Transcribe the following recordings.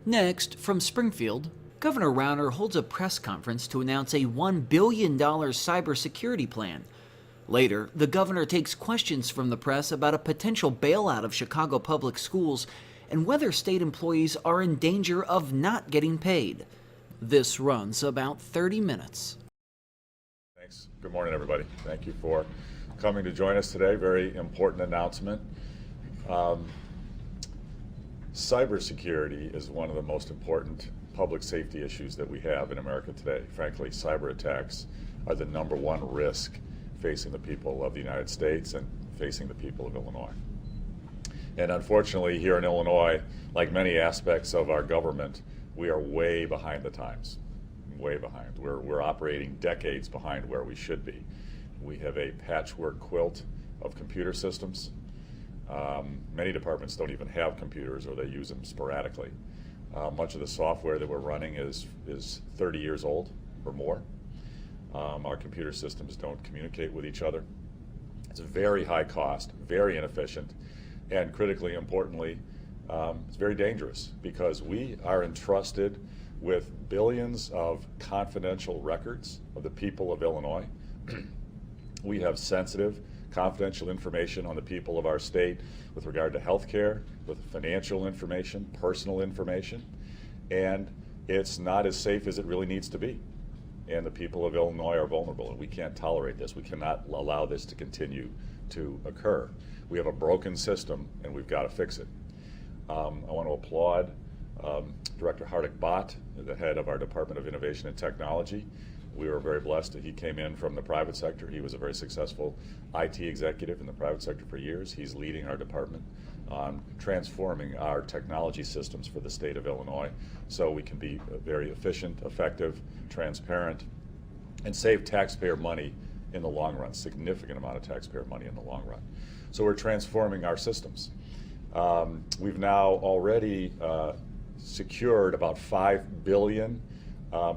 Next, from Springfield, Governor Rauner holds a press conference to announce a $1 billion cybersecurity plan. Later, the governor takes questions from the press about a potential bailout of Chicago public schools and whether state employees are in danger of not getting paid. This runs about 30 minutes. Thanks. Good morning, everybody. Thank you for coming to join us today. Very important announcement. Cybersecurity is one of the most important public safety issues that we have in America today. Frankly, cyber attacks are the #1 risk facing the people of the United States and facing the people of Illinois. And unfortunately, here in Illinois, like many aspects of our government, we are way behind the times, way behind. We're operating decades behind where we should be. We have a patchwork quilt of computer systems. Many departments don't even have computers, or they use them sporadically. Much of the software that we're running is 30 years old or more. Our computer systems don't communicate with each other. It's a very high cost, very inefficient, and critically importantly, it's very dangerous because we are entrusted with billions of confidential records of the people of Illinois. We have sensitive, confidential information on the people of our state with regard to health care, with financial information, personal information, and it's not as safe as it really needs to be. And the people of Illinois are vulnerable, and we can't tolerate this. We cannot allow this to continue to occur. We have a broken system, and we've got to fix it. I want to applaud Director Hardik Bhatt, the head of our Department of Innovation and Technology. We were very blessed that he came in from the private sector. He was a very successful IT executive in the private sector for years. He's leading our department on transforming our technology systems for the state of Illinois so we can be very efficient, effective, transparent, and save taxpayer money in the long run, significant amount of taxpayer money in the long run. So we're transforming our systems. We've now already secured about 5 billion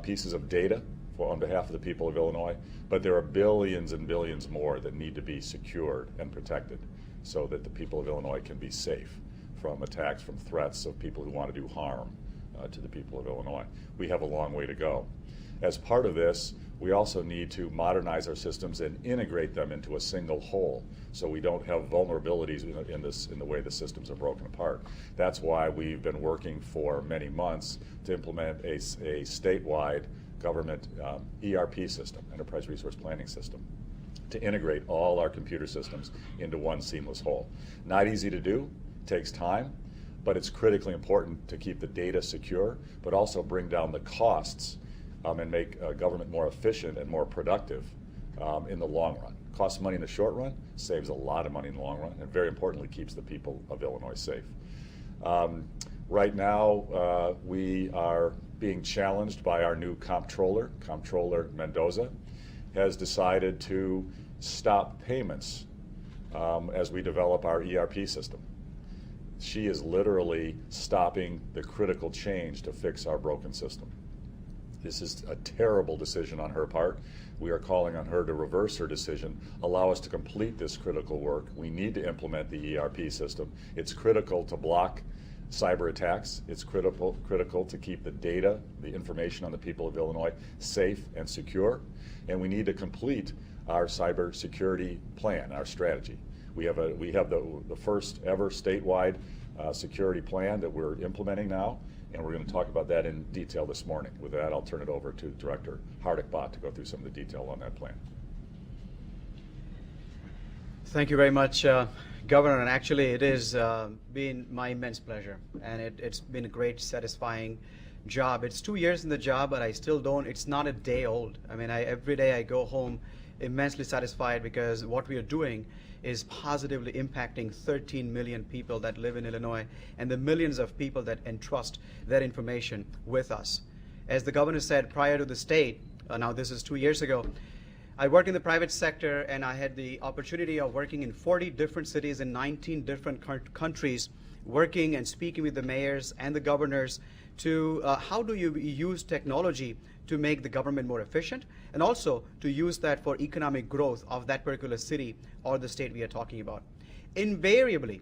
pieces of data on behalf of the people of Illinois, but there are billions and billions more that need to be secured and protected so that the people of Illinois can be safe from attacks, from threats of people who want to do harm to the people of Illinois. We have a long way to go. As part of this, we also need to modernize our systems and integrate them into a single whole so we don't have vulnerabilities in the way the systems are broken apart. That's why we've been working for many months to implement a statewide government ERP system, Enterprise Resource Planning System, to integrate all our computer systems into one seamless whole. Not easy to do, takes time, but it's critically important to keep the data secure, but also bring down the costs and make government more efficient and more productive in the long run. Costs money in the short run, saves a lot of money in the long run, and very importantly keeps the people of Illinois safe. Right now, we are being challenged by our new comptroller. Comptroller Mendoza has decided to stop payments as we develop our ERP system. She is literally stopping the critical change to fix our broken system. This is a terrible decision on her part. We are calling on her to reverse her decision, allow us to complete this critical work. We need to implement the ERP system. It's critical to block cyber attacks. It's critical to keep the data, the information on the people of Illinois safe and secure. And we need to complete our cyber security plan, our strategy. We have the first ever statewide security plan that we're implementing now, and we're going to talk about that in detail this morning. With that, I'll turn it over to Director Hardik Bhatt to go through some of the detail on that plan. Thank you very much, Governor, and actually it has been my immense pleasure, and it's been a great, satisfying job. It's 2 years in the job, but I still don't, it's not a day old. I mean, every day I go home immensely satisfied because what we are doing is positively impacting 13 million people that live in Illinois and the millions of people that entrust their information with us. As the governor said, prior to the state, now this is 2 years ago, I worked in the private sector and I had the opportunity of working in 40 different cities in 19 different countries, working and speaking with the mayors and the governors to how do you use technology to make the government more efficient, and also to use that for economic growth of that particular city or the state we are talking about. Invariably,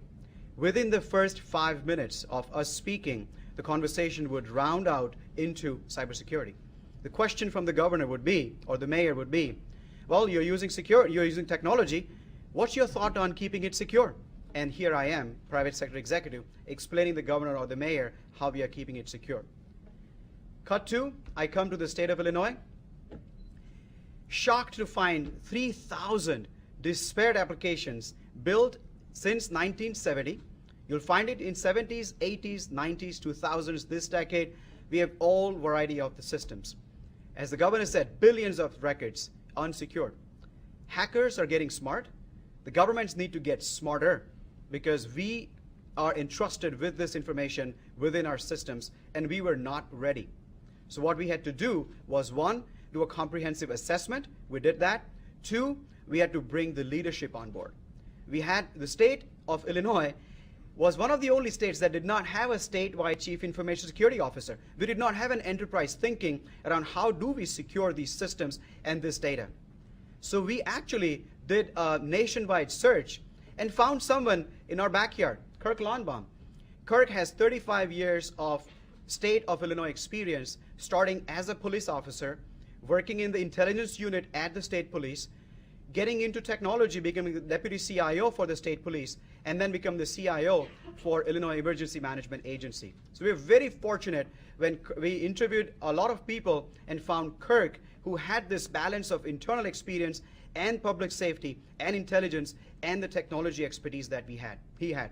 within the first 5 minutes of us speaking, the conversation would round out into cybersecurity. The question from the governor would be, or the mayor would be, well, you're using technology. What's your thought on keeping it secure? And here I am, private sector executive, explaining the governor or the mayor how we are keeping it secure. Cut to, I come to the state of Illinois, shocked to find 3,000 disparate applications built since 1970. You'll find it in 70s, 80s, 90s, 2000s, this decade. We have all variety of the systems. As the governor said, billions of records unsecured. Hackers are getting smart. The governments need to get smarter because we are entrusted with this information within our systems and we were not ready. So what we had to do was, one, do a comprehensive assessment. We did that. Two, we had to bring the leadership on board. We had the state of Illinois was one of the only states that did not have a statewide chief information security officer. We did not have an enterprise thinking around how do we secure these systems and this data. So we actually did a nationwide search and found someone in our backyard, Kirk Lawnbaum. Kirk has 35 years of state of Illinois experience, starting as a police officer, working in the intelligence unit at the state police, getting into technology, becoming the deputy CIO for the state police, and then become the CIO for Illinois Emergency Management Agency. So we were very fortunate when we interviewed a lot of people and found Kirk, who had this balance of internal experience and public safety and intelligence and the technology expertise that he had.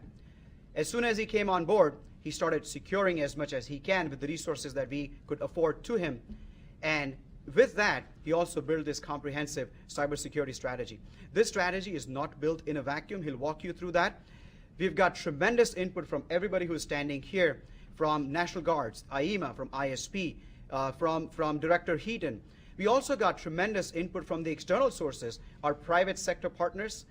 As soon as he came on board, he started securing as much as he can with the resources that we could afford to him. And with that, he also built this comprehensive cybersecurity strategy. This strategy is not built in a vacuum. He'll walk you through that. We've got tremendous input from everybody who's standing here, from National Guards, IEMA, from ISP, from Director Heaton. We also got tremendous input from the external sources, our private sector partners,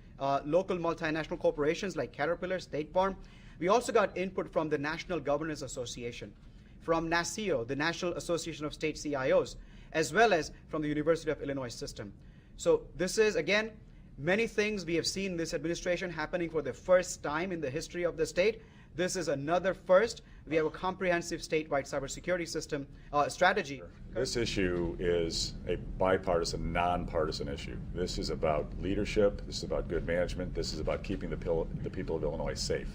local multinational corporations like Caterpillar, State Farm. We also got input from the National Governors Association, from NASCIO, the National Association of State CIOs, as well as from the University of Illinois system. So this is, again, many things we have seen in this administration happening for the first time in the history of the state. This is another first. We have a comprehensive statewide cybersecurity system strategy. This issue is a bipartisan, nonpartisan issue. This is about leadership. This is about good management. This is about keeping the people of Illinois safe.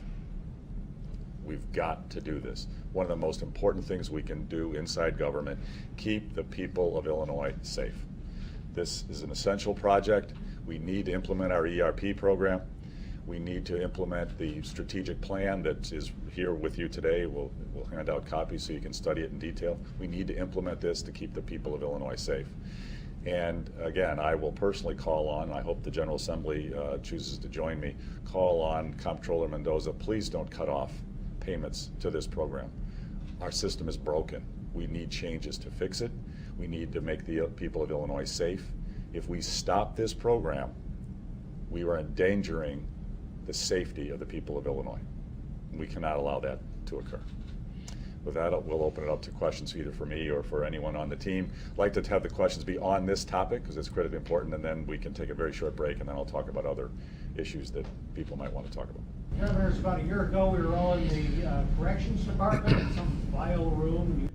We've got to do this. One of the most important things we can do inside government, keep the people of Illinois safe. This is an essential project. We need to implement our ERP program. We need to implement the strategic plan that is here with you today. We'll hand out copies so you can study it in detail. We need to implement this to keep the people of Illinois safe. And again, I will personally call on, I hope the General Assembly chooses to join me, call on Comptroller Mendoza, please don't cut off payments to this program. Our system is broken. We need changes to fix it. We need to make the people of Illinois safe. If we stop this program, we are endangering the safety of the people of Illinois. We cannot allow that to occur. With that, we'll open it up to questions either for me or for anyone on the team. I'd like to have the questions be on this topic because it's critically important, and then we can take a very short break, and then I'll talk about other issues that people might want to talk about. Governor, about a year ago, we were all in the corrections department in some vile room.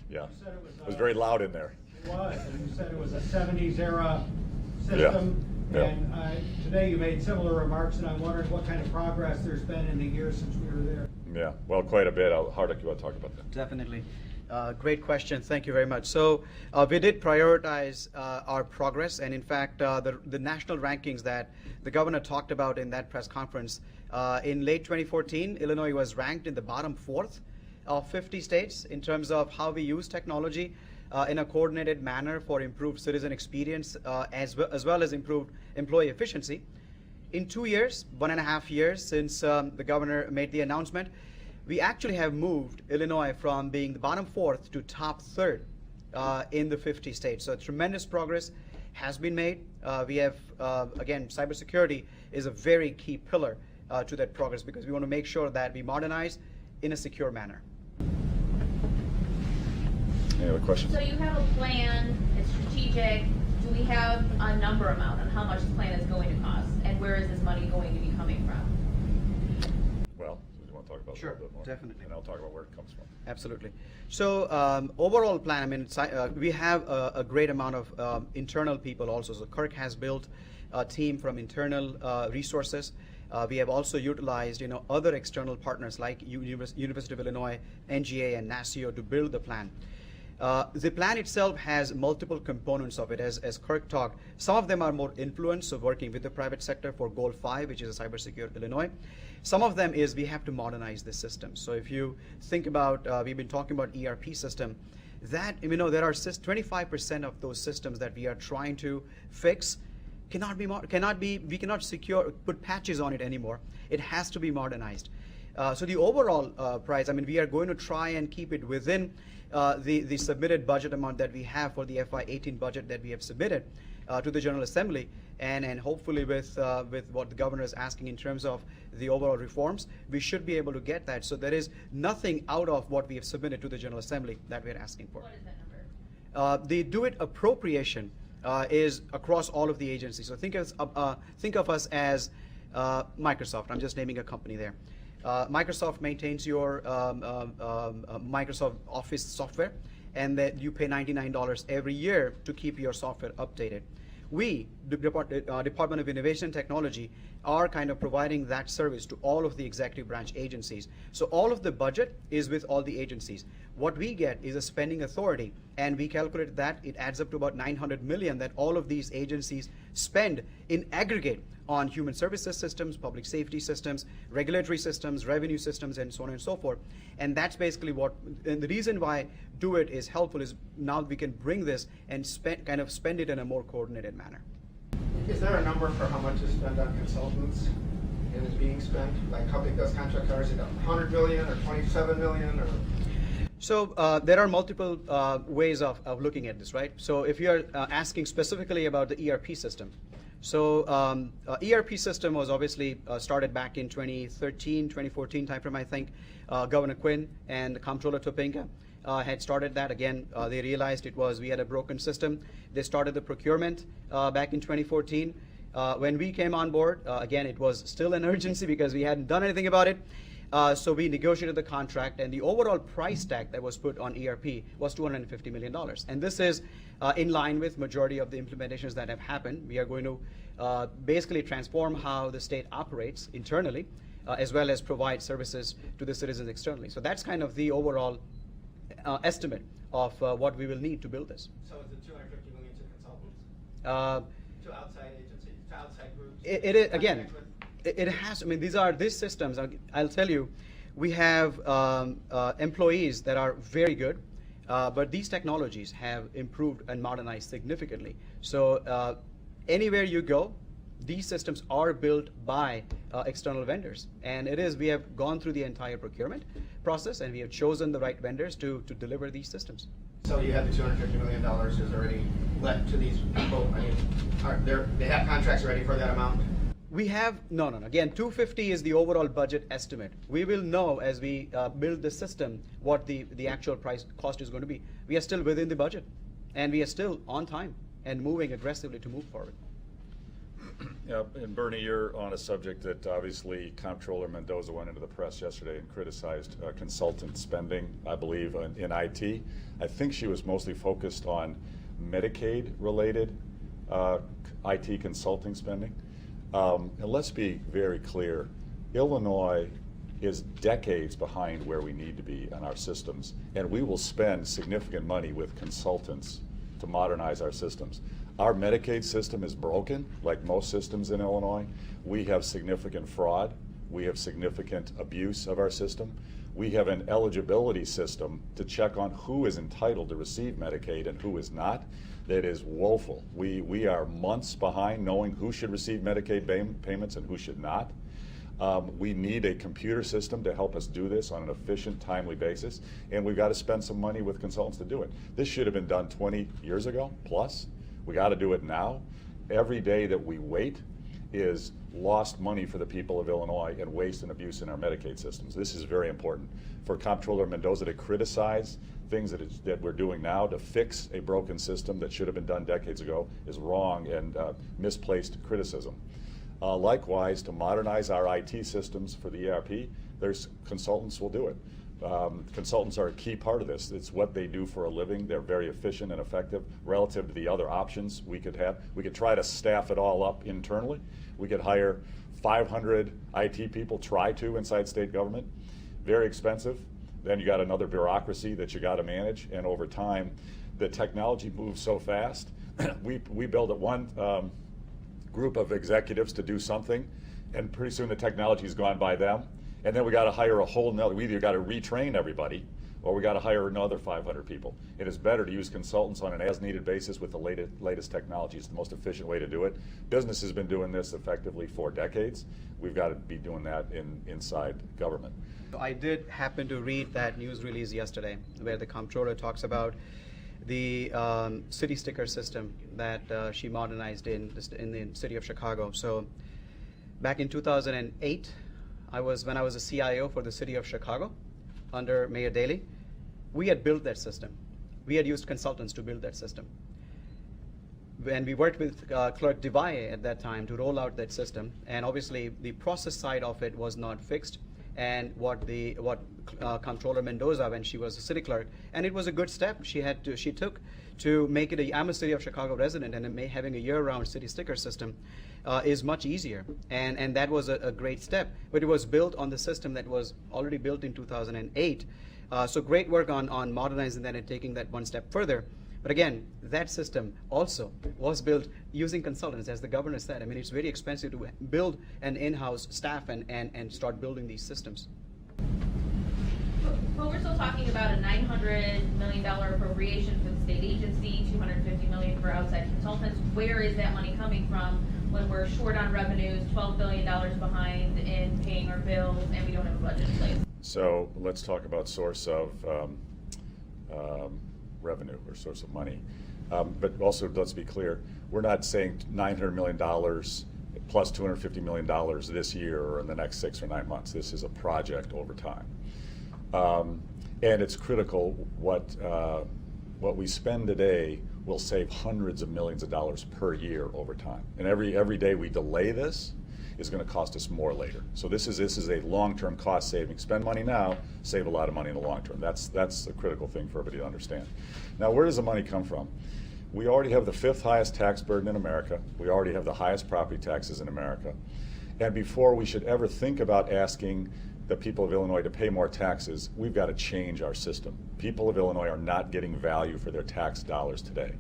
Yeah. It was very loud in there. It was, and you said it was a 70s era system. Yeah. And today you made similar remarks, and I'm wondering what kind of progress there's been in the years since we were there. Yeah, well, quite a bit. Hardik, you want to talk about that? Definitely. Great question. Thank you very much. So we did prioritize our progress, and in fact, the national rankings that the governor talked about in that press conference, in late 2014, Illinois was ranked in the bottom 4th of 50 states in terms of how we use technology in a coordinated manner for improved citizen experience as well as improved employee efficiency. In 2 years, 1.5 years since the governor made the announcement, we actually have moved Illinois from being the bottom 4th to top 3rd in the 50 states. So tremendous progress has been made. We have, again, cybersecurity is a very key pillar to that progress because we want to make sure that we modernize in a secure manner. Any other questions? So you have a plan, it's strategic. Do we have a number amount on how much this plan is going to cost? And where is this money going to be coming from? Well, you want to talk about it a Sure, little bit more. definitely. And I'll talk about where it comes from. Absolutely. So overall plan, I mean, we have a great amount of internal people also. So Kirk has built a team from internal resources. We have also utilized, other external partners like University of Illinois, NGA, and NASIO to build the plan. The plan itself has multiple components of it, as Kirk talked. Some of them are more influence of working with the private sector for Goal 5, which is a cybersecure Illinois. Some of them is we have to modernize the system. So if you think about, we've been talking about ERP system, that, there are 25% of those systems that we are trying to fix we cannot put patches on it anymore. It has to be modernized. So the overall price, we are going to try and keep it within the submitted budget amount that we have for the FY18 budget that we have submitted to the General Assembly, and hopefully with what the governor is asking in terms of the overall reforms, we should be able to get that. So there is nothing out of what we have submitted to the General Assembly that we are asking for. What is that number? The DoIT appropriation is across all of the agencies. So think of us as Microsoft. I'm just naming a company there. Microsoft maintains your Microsoft Office software, and that you pay $99 every year to keep your software updated. We, the Department of Innovation and Technology, are kind of providing that service to all of the executive branch agencies. So all of the budget is with all the agencies. What we get is a spending authority, and we calculate that it adds up to about $900 million that all of these agencies spend in aggregate on human services systems, public safety systems, regulatory systems, revenue systems, and so on and so forth. And that's basically and the reason why DoIT is helpful is now we can bring this and spend it in a more coordinated manner. Is there a number for how much is spent on consultants and is being spent? Like how big those contracts are? Is it 100 million or 27 million or? So there are multiple ways of looking at this, right? So if you're asking specifically about the ERP system, so ERP system was obviously started back in 2013, 2014 timeframe, I think. Governor Quinn and Comptroller Topinka had started that. Again, they realized we had a broken system. They started the procurement back in 2014. When we came on board, again, it was still an urgency because we hadn't done anything about it. So we negotiated the contract, and the overall price tag that was put on ERP was $250 million. And this is in line with majority of the implementations that have happened. We are going to basically transform how the state operates internally, as well as provide services to the citizens externally. So that's kind of the overall estimate of what we will need to build this. So is it 250 million to consultants? To outside agencies, to outside groups? It is, again, it has, these systems, I'll tell you, we have employees that are very good, but these technologies have improved and modernized significantly. So anywhere you go, these systems are built by external vendors. And we have gone through the entire procurement process, and we have chosen the right vendors to deliver these systems. So you have the $250 million is already let to these people? They have contracts ready for that amount? We have, no. Again, 250 is the overall budget estimate. We will know as we build the system what the actual cost is going to be. We are still within the budget, and we are still on time and moving aggressively to move forward. Yeah, and Bernie, you're on a subject that obviously Comptroller Mendoza went into the press yesterday and criticized consultant spending, I believe, in IT. I think she was mostly focused on Medicaid-related IT consulting spending. And let's be very clear, Illinois is decades behind where we need to be on our systems, and we will spend significant money with consultants to modernize our systems. Our Medicaid system is broken, like most systems in Illinois. We have significant fraud. We have significant abuse of our system. We have an eligibility system to check on who is entitled to receive Medicaid and who is not. That is woeful. We are months behind knowing who should receive Medicaid payments and who should not. We need a computer system to help us do this on an efficient, timely basis, and we've got to spend some money with consultants to do it. This should have been done 20 years ago, plus. We got to do it now. Every day that we wait is lost money for the people of Illinois and waste and abuse in our Medicaid systems. This is very important. For Comptroller Mendoza to criticize things that we're doing now to fix a broken system that should have been done decades ago is wrong and misplaced criticism. Likewise, to modernize our IT systems for the ERP, there's consultants will do it. Consultants are a key part of this. It's what they do for a living. They're very efficient and effective relative to the other options we could have. We could try to staff it all up internally. We could hire 500 IT people, try to, inside state government. Very expensive. Then you got another bureaucracy that you got to manage, and over time, the technology moves so fast. we build at one group of executives to do something, and pretty soon the technology's gone by them. And then we got to hire a whole nother, we either got to retrain everybody or we got to hire another 500 people. It is better to use consultants on an as-needed basis with the latest technology. It's the most efficient way to do it. Business has been doing this effectively for decades. We've got to be doing that inside government. I did happen to read that news release yesterday where the comptroller talks about the city sticker system that she modernized in the city of Chicago. So back in 2008, when I was a CIO for the city of Chicago under Mayor Daley, we had built that system. We had used consultants to build that system. And we worked with Clerk DeValle at that time to roll out that system. And obviously the process side of it was not fixed. And what Comptroller Mendoza, when she was a city clerk, and it was a good step she took to make it I'm a city of Chicago resident, and having a year-round city sticker system is much easier. And that was a great step. But it was built on the system that was already built in 2008. So great work on modernizing that and taking that one step further. But again, that system also was built using consultants, as the governor said. I mean, it's very expensive to build an in-house staff and start building these systems. But we're still talking about a $900 million appropriation for the state agency, $250 million for outside consultants. Where is that money coming from when we're short on revenues, $12 billion behind in paying our bills, and we don't have a budget in place? So let's talk about source of revenue or source of money. But also, let's be clear, we're not saying $900 million plus $250 million this year or in the next 6 or 9 months. This is a project over time. And it's critical what we spend today will save hundreds of millions of dollars per year over time. And every day we delay this is going to cost us more later. So this is a long-term cost saving. Spend money now, save a lot of money in the long term. That's a critical thing for everybody to understand. Now, where does the money come from? We already have the 5th highest tax burden in America. We already have the highest property taxes in America. And before we should ever think about asking the people of Illinois to pay more taxes, we've got to change our system. People of Illinois are not getting value for their tax dollars today.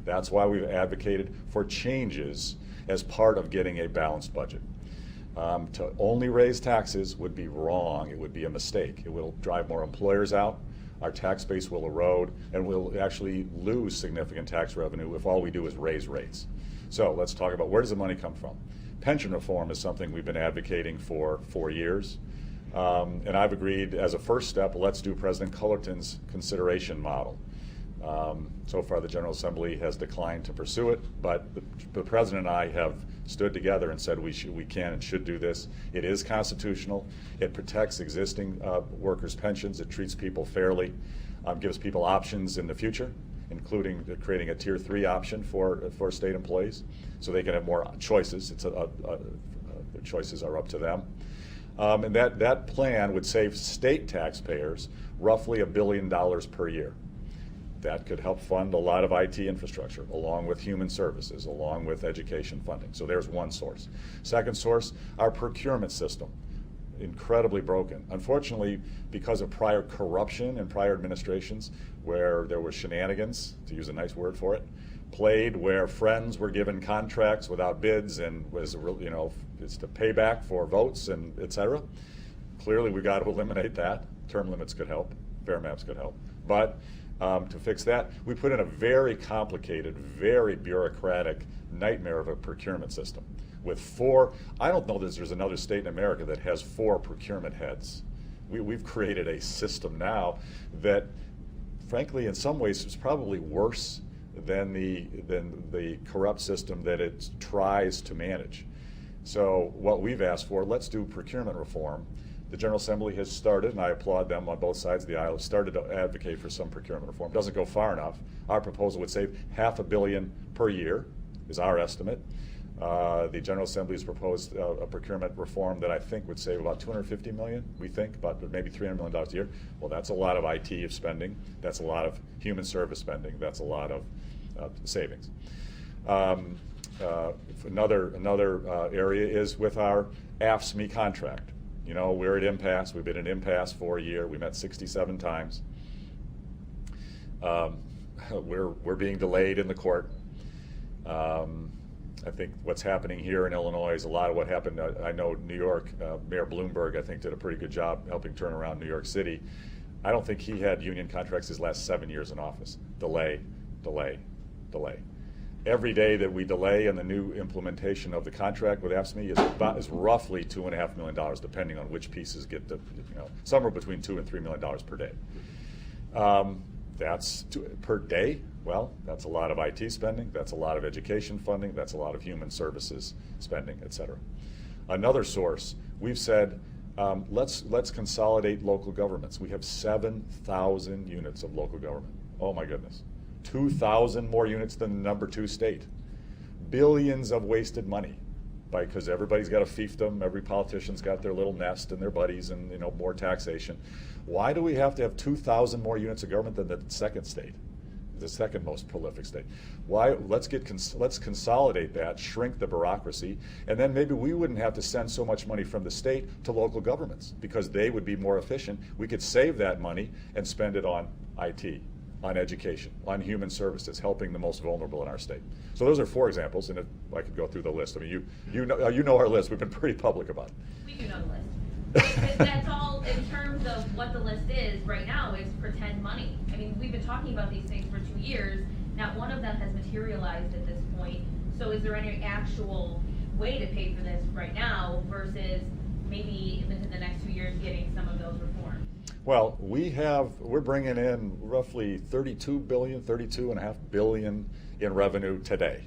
That's why we've advocated for changes as part of getting a balanced budget. To only raise taxes would be wrong. It would be a mistake. It will drive more employers out. Our tax base will erode, and we'll actually lose significant tax revenue if all we do is raise rates. So let's talk about where does the money come from. Pension reform is something we've been advocating for 4 years. And I've agreed as a first step, let's do President Cullerton's consideration model. So far the General Assembly has declined to pursue it, but the President and I have stood together and said we can and should do this. It is constitutional. It protects existing workers' pensions. It treats people fairly, gives people options in the future, including creating a Tier 3 option for state employees so they can have more choices. The choices are up to them. And that plan would save state taxpayers roughly $1 billion per year. That could help fund a lot of IT infrastructure, along with human services, along with education funding. So there's one source. Second source, our procurement system, incredibly broken. Unfortunately, because of prior corruption in prior administrations, where there were shenanigans, to use a nice word for it, played where friends were given contracts without bids and was, it's to pay back for votes and et cetera. Clearly, we've got to eliminate that. Term limits could help. Fair maps could help. But to fix that, we put in a very complicated, very bureaucratic nightmare of a procurement system with 4, I don't know that there's another state in America that has 4 procurement heads. We've created a system now that, frankly, in some ways is probably worse than the corrupt system that it tries to manage. So what we've asked for, let's do procurement reform. The General Assembly has started, and I applaud them on both sides of the aisle, started to advocate for some procurement reform. Doesn't go far enough. Our proposal would save $500 million per year, is our estimate. The General Assembly has proposed a procurement reform that I think would save about $250 million, we think, about maybe $300 million a year. Well, that's a lot of IT spending. That's a lot of human service spending. That's a lot of savings. Another area is with our AFSCME contract. You know, we're at impasse. We've been at impasse for a year. We met 67 times. We're being delayed in the court. I think what's happening here in Illinois is a lot of what happened. I know New York, Mayor Bloomberg, I think, did a pretty good job helping turn around New York City. I don't think he had union contracts his last 7 years in office. Delay, delay, delay. Every day that we delay in the new implementation of the contract with AFSCME is roughly $2.5 million, depending on which pieces get the, somewhere between $2 and $3 million per day. That's per day. Well, that's a lot of IT spending. That's a lot of education funding. That's a lot of human services spending, et cetera. Another source, we've said, let's consolidate local governments. We have 7,000 units of local government. Oh my goodness. 2,000 more units than the #2 state. Billions of wasted money, because everybody's got a fiefdom. Every politician's got their little nest and their buddies, and more taxation. Why do we have to have 2,000 more units of government than the second state, the second most prolific state? Why? Let's consolidate that, shrink the bureaucracy, and then maybe we wouldn't have to send so much money from the state to local governments because they would be more efficient. We could save that money and spend it on IT, on education, on human services, helping the most vulnerable in our state. So those are 4 examples, and if I could go through the list. I mean, you know our list. We've been pretty public about it. We do know the list. That's all in terms of what the list is right now is pretend money. I mean, we've been talking about these things for 2 years. Not one of them has materialized at this point. So is there any actual way to pay for this right now versus maybe within the next 2 years getting some of those reforms? Well, we're bringing in roughly $32.5 billion in revenue today.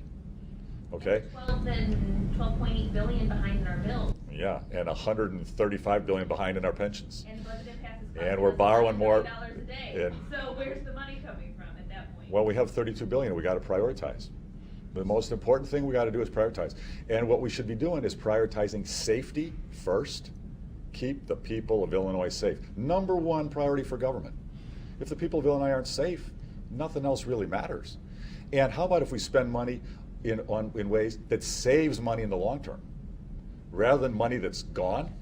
Okay? 12.8 billion behind in our bills. Yeah, and $135 billion behind in our pensions. And the budget impasse is And we're borrowing more. $1 a day. So where's the money coming from at that point? Well, we have $32 billion. We got to prioritize. The most important thing we got to do is prioritize. And what we should be doing is prioritizing safety first. Keep the people of Illinois safe. #1 priority for government. If the people of Illinois aren't safe, nothing else really matters. And how about if we spend money in ways that saves money in the long term, rather than money that's gone,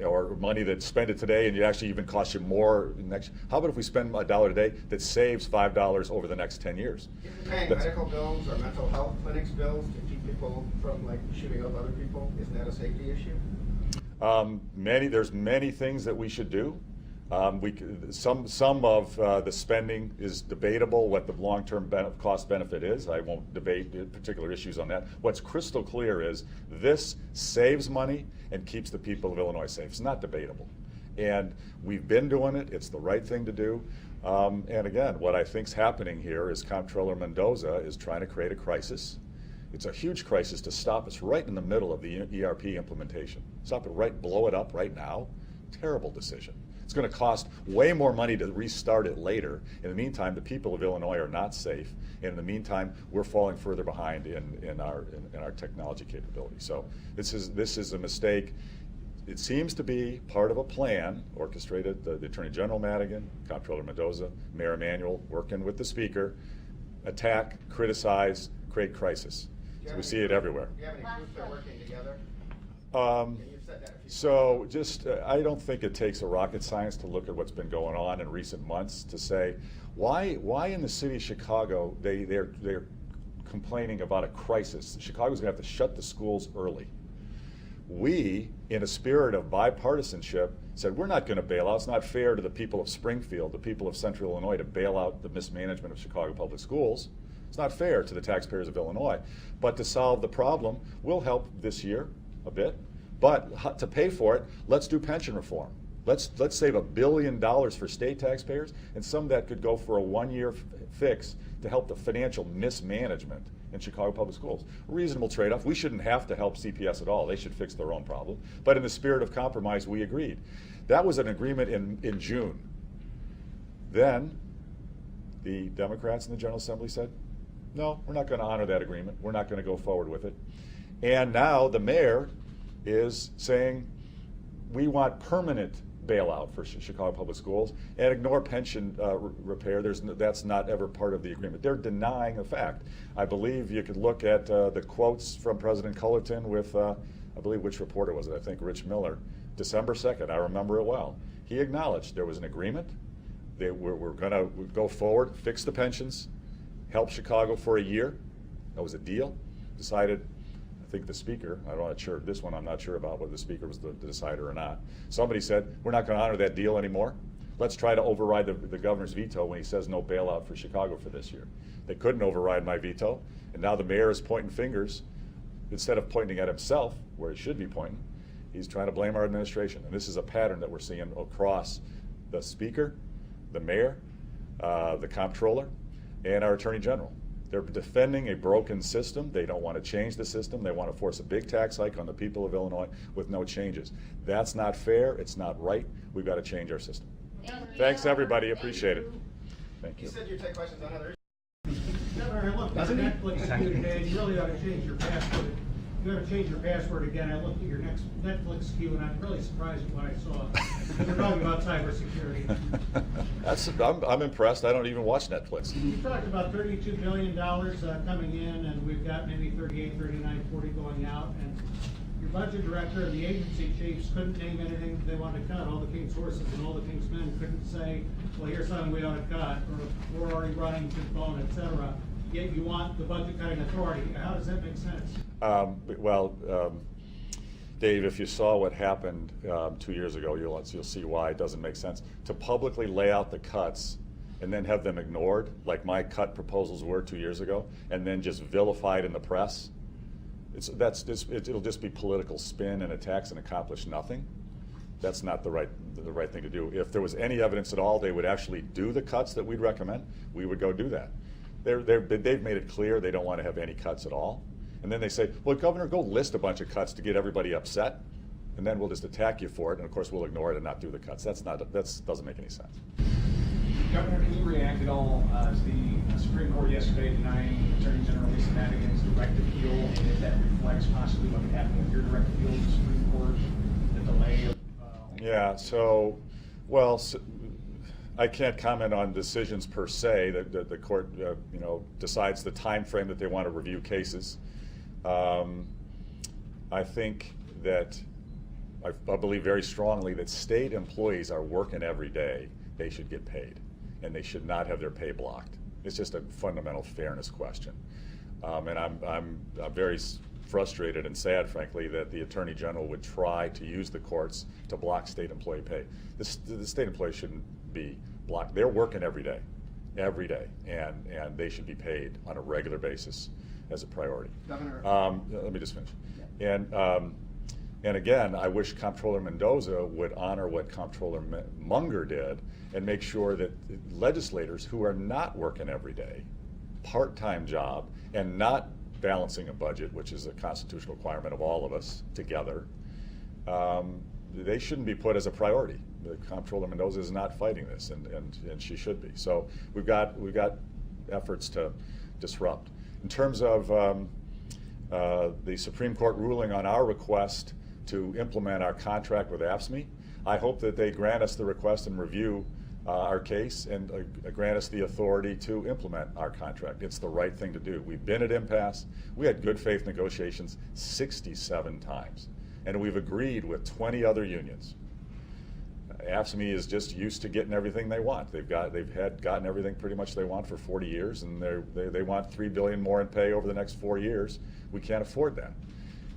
or money that spend it today and it actually even costs you more next. How about if we spend $1 today that saves $5 over the next 10 years? If you're paying medical bills or mental health clinics bills to keep people from shooting up other people, isn't that a safety issue? There's many things that we should do. Some of the spending is debatable, what the long-term cost benefit is. I won't debate particular issues on that. What's crystal clear is this saves money and keeps the people of Illinois safe. It's not debatable. And we've been doing it. It's the right thing to do. And again, what I think's happening here is Comptroller Mendoza is trying to create a crisis. It's a huge crisis to stop us right in the middle of the ERP implementation. Stop it right, blow it up right now. Terrible decision. It's going to cost way more money to restart it later. In the meantime, the people of Illinois are not safe. And in the meantime, we're falling further behind in our technology capability. So this is a mistake. It seems to be part of a plan orchestrated. The Attorney General Madigan, Comptroller Mendoza, Mayor Emanuel, working with the Speaker, attack, criticize, create crisis. So we see it everywhere. Do you have any proof they're working together? So I don't think it takes a rocket science to look at what's been going on in recent months to say, why in the city of Chicago they're complaining about a crisis. Chicago's going to have to shut the schools early. We, in a spirit of bipartisanship, said we're not going to bail out. It's not fair to the people of Springfield, the people of Central Illinois, to bail out the mismanagement of Chicago public schools. It's not fair to the taxpayers of Illinois. But to solve the problem, we'll help this year a bit. But to pay for it, let's do pension reform. Let's save $1 billion for state taxpayers, and some of that could go for a 1-year fix to help the financial mismanagement in Chicago public schools. A reasonable trade-off. We shouldn't have to help CPS at all. They should fix their own problem. But in the spirit of compromise, we agreed. That was an agreement in June. Then the Democrats in the General Assembly said, no, we're not going to honor that agreement. We're not going to go forward with it. And now the mayor is saying we want permanent bailout for Chicago Public Schools and ignore pension repair. That's not ever part of the agreement. They're denying the fact. I believe you could look at the quotes from President Cullerton with, I believe, which reporter was it? I think Rich Miller, December 2nd. I remember it well. He acknowledged there was an agreement. We're going to go forward, fix the pensions, help Chicago for a year. That was a deal. Decided, I think the speaker, I'm not sure, this one I'm not sure about whether the speaker was the decider or not. Somebody said, we're not going to honor that deal anymore. Let's try to override the governor's veto when he says no bailout for Chicago for this year. They couldn't override my veto, and now the mayor is pointing fingers. Instead of pointing at himself, where he should be pointing, he's trying to blame our administration. And this is a pattern that we're seeing across the speaker, the mayor, the comptroller, and our attorney general. They're defending a broken system. They don't want to change the system. They want to force a big tax hike on the people of Illinois with no changes. That's not fair. It's not right. We've got to change our system. Thanks, everybody. Appreciate it. Thank you. You said you'd take questions on other issues. Governor, I looked at your Netflix queue today, and you really ought to change your password. You ought to change your password again. I looked at your next Netflix queue, and I'm really surprised at what I saw. We're talking about cybersecurity. I'm impressed. I don't even watch Netflix. You talked about $32 billion coming in, and we've got maybe 38, 39, 40 going out. And your budget director and the agency chiefs couldn't name anything they wanted to cut. All the king's horses and all the king's men couldn't say, well, here's something we ought to cut, or we're already running to the bone, et cetera. Yet you want the budget cutting authority. How does that make sense? Dave, if you saw what happened 2 years ago, you'll see why it doesn't make sense. To publicly lay out the cuts and then have them ignored, like my cut proposals were 2 years ago, and then just vilified in the press, it'll just be political spin and attacks and accomplish nothing. That's not the right thing to do. If there was any evidence at all they would actually do the cuts that we'd recommend, we would go do that. They've made it clear they don't want to have any cuts at all. And then they say, well, Governor, go list a bunch of cuts to get everybody upset, and then we'll just attack you for it, and of course we'll ignore it and not do the cuts. That doesn't make any sense. Governor, can you react at all to the Supreme Court yesterday denying Attorney General Lisa Madigan's direct appeal, and if that reflects possibly what could happen with your direct appeal to the Supreme Court, the delay of... I can't comment on decisions per se. The court, decides the time frame that they want to review cases. I think that I believe very strongly that state employees are working every day. They should get paid, and they should not have their pay blocked. It's just a fundamental fairness question, and I'm very frustrated and sad, frankly, that the Attorney General would try to use the courts to block state employee pay. The state employees shouldn't be blocked. They're working every day, and they should be paid on a regular basis as a priority. Governor. Let me just finish. Yeah. And again, I wish Comptroller Mendoza would honor what Comptroller Munger did and make sure that legislators who are not working every day, part-time job, and not balancing a budget, which is a constitutional requirement of all of us together, they shouldn't be put as a priority. The Comptroller Mendoza is not fighting this, and she should be. So we've got efforts to disrupt. In terms of the Supreme Court ruling on our request to implement our contract with AFSCME, I hope that they grant us the request and review our case and grant us the authority to implement our contract. It's the right thing to do. We've been at impasse. We had good faith negotiations 67 times, and we've agreed with 20 other unions. AFSCME is just used to getting everything they want. They've gotten everything pretty much they want for 40 years, and they want $3 billion more in pay over the next 4 years. We can't afford that.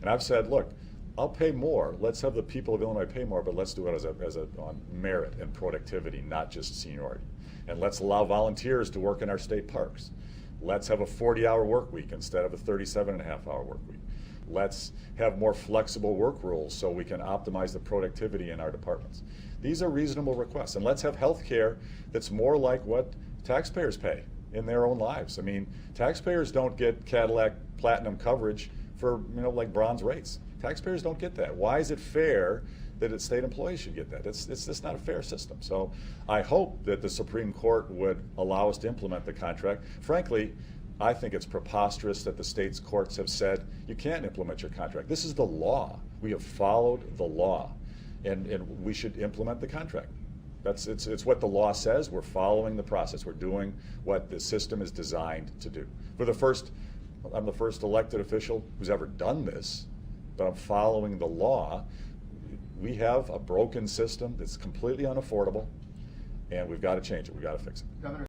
And I've said, look, I'll pay more. Let's have the people of Illinois pay more, but let's do it on merit and productivity, not just seniority. And let's allow volunteers to work in our state parks. Let's have a 40-hour work week instead of a 37.5-hour work week. Let's have more flexible work rules so we can optimize the productivity in our departments. These are reasonable requests. And let's have health care that's more like what taxpayers pay in their own lives. I mean, taxpayers don't get Cadillac Platinum coverage for, like bronze rates. Taxpayers don't get that. Why is it fair that state employees should get that? It's just not a fair system. So I hope that the Supreme Court would allow us to implement the contract. Frankly, I think it's preposterous that the state's courts have said you can't implement your contract. This is the law. We have followed the law, and we should implement the contract. It's what the law says. We're following the process. We're doing what the system is designed to do. I'm the first elected official who's ever done this, but I'm following the law. We have a broken system that's completely unaffordable, and we've got to change it. We've got to fix it. Governor